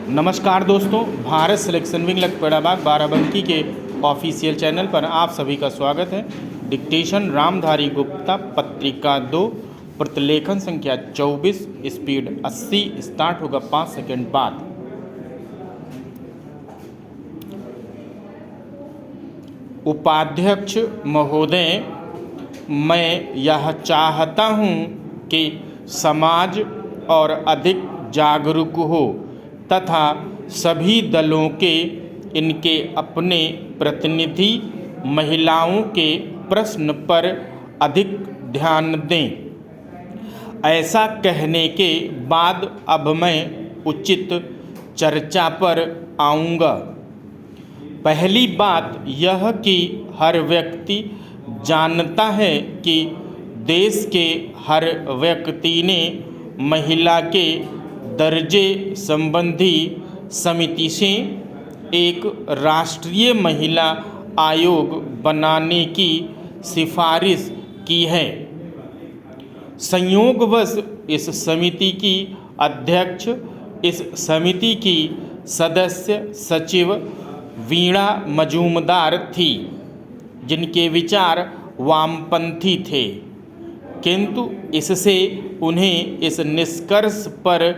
नमस्कार दोस्तों, Bharat selection wing लखपतबाग Barabanki के ऑफिशियल चैनल पर आप सभी का स्वागत है। डिक्टेशन रामधारी गुप्ता, पत्रिका 2, प्रतिलेखन संख्या 24, स्पीड 80, स्टार्ट होगा 5 सेकंड बाद। उपाध्यक्ष महोदय, मैं यह चाहता हूँ कि समाज और अधिक जागरूक हो तथा सभी दलों के इनके अपने प्रतिनिधि महिलाओं के प्रश्न पर अधिक ध्यान दें। ऐसा कहने के बाद अब मैं उचित चर्चा पर आऊँगा। पहली बात यह कि हर व्यक्ति जानता है कि देश के हर व्यक्ति ने महिला के दर्जे संबंधी समिति से एक राष्ट्रीय महिला आयोग बनाने की सिफारिश की है। संयोगवश इस समिति की अध्यक्ष इस समिति की सदस्य सचिव वीणा मजूमदार थी, जिनके विचार वामपंथी थे, किंतु इससे उन्हें इस निष्कर्ष पर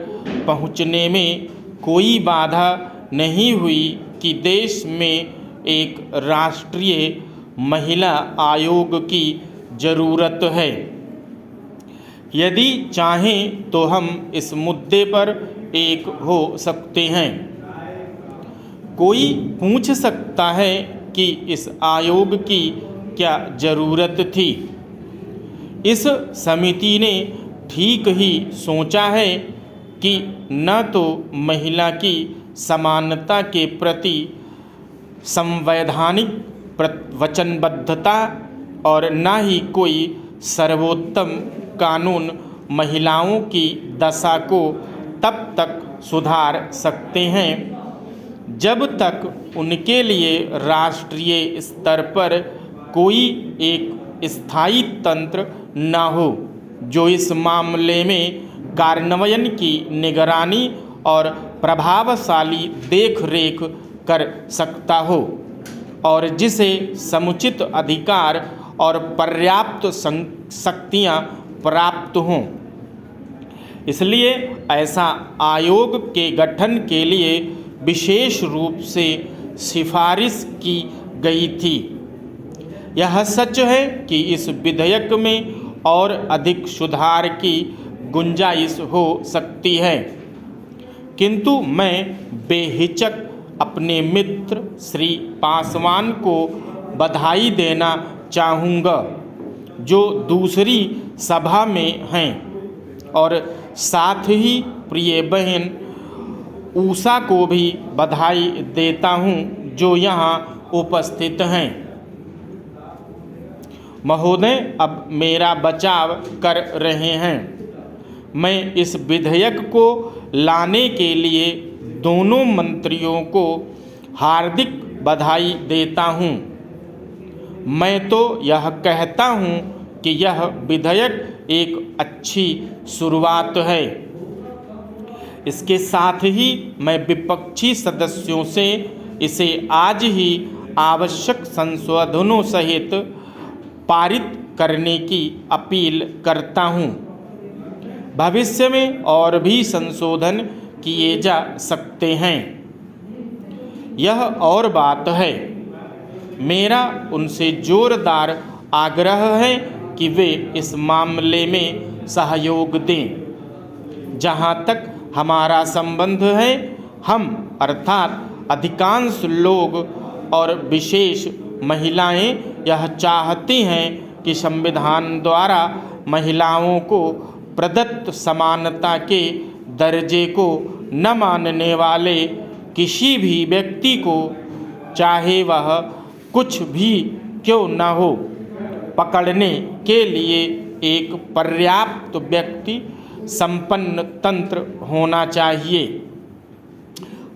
पहुंचने में कोई बाधा नहीं हुई कि देश में एक राष्ट्रीय महिला आयोग की ज़रूरत है। यदि चाहें तो हम इस मुद्दे पर एक हो सकते हैं। कोई पूछ सकता है कि इस आयोग की क्या ज़रूरत थी। इस समिति ने ठीक ही सोचा है कि न तो महिला की समानता के प्रति संवैधानिक वचनबद्धता और न ही कोई सर्वोत्तम कानून महिलाओं की दशा को तब तक सुधार सकते हैं जब तक उनके लिए राष्ट्रीय स्तर पर कोई एक स्थायी तंत्र न हो जो इस मामले में कार्यान्वयन की निगरानी और प्रभावशाली देखरेख कर सकता हो और जिसे समुचित अधिकार और पर्याप्त शक्तियाँ प्राप्त हों। इसलिए ऐसा आयोग के गठन के लिए विशेष रूप से सिफारिश की गई थी। यह सच है कि इस विधेयक में और अधिक सुधार की गुंजाइश हो सकती है, किंतु मैं बेहिचक अपने मित्र श्री पासवान को बधाई देना चाहूँगा, जो दूसरी सभा में हैं, और साथ ही प्रिय बहन उषा को भी बधाई देता हूँ, जो यहाँ उपस्थित हैं। महोदय, अब मेरा बचाव कर रहे हैं। मैं इस विधेयक को लाने के लिए दोनों मंत्रियों को हार्दिक बधाई देता हूँ। मैं तो यह कहता हूँ कि यह विधेयक एक अच्छी शुरुआत है। इसके साथ ही मैं विपक्षी सदस्यों से इसे आज ही आवश्यक संशोधनों सहित पारित करने की अपील करता हूँ। भविष्य में और भी संशोधन किए जा सकते हैं। यह और बात है, मेरा उनसे जोरदार आग्रह है कि वे इस मामले में सहयोग दें। जहाँ तक हमारा संबंध है, हम अर्थात अधिकांश लोग और विशेष महिलाएं यह चाहती हैं कि संविधान द्वारा महिलाओं को प्रदत्त समानता के दर्जे को न मानने वाले किसी भी व्यक्ति को, चाहे वह कुछ भी क्यों न हो, पकड़ने के लिए एक पर्याप्त व्यक्ति संपन्न तंत्र होना चाहिए।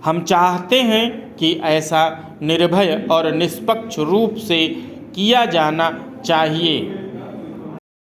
हम चाहते हैं कि ऐसा निर्भय और निष्पक्ष रूप से किया जाना चाहिए।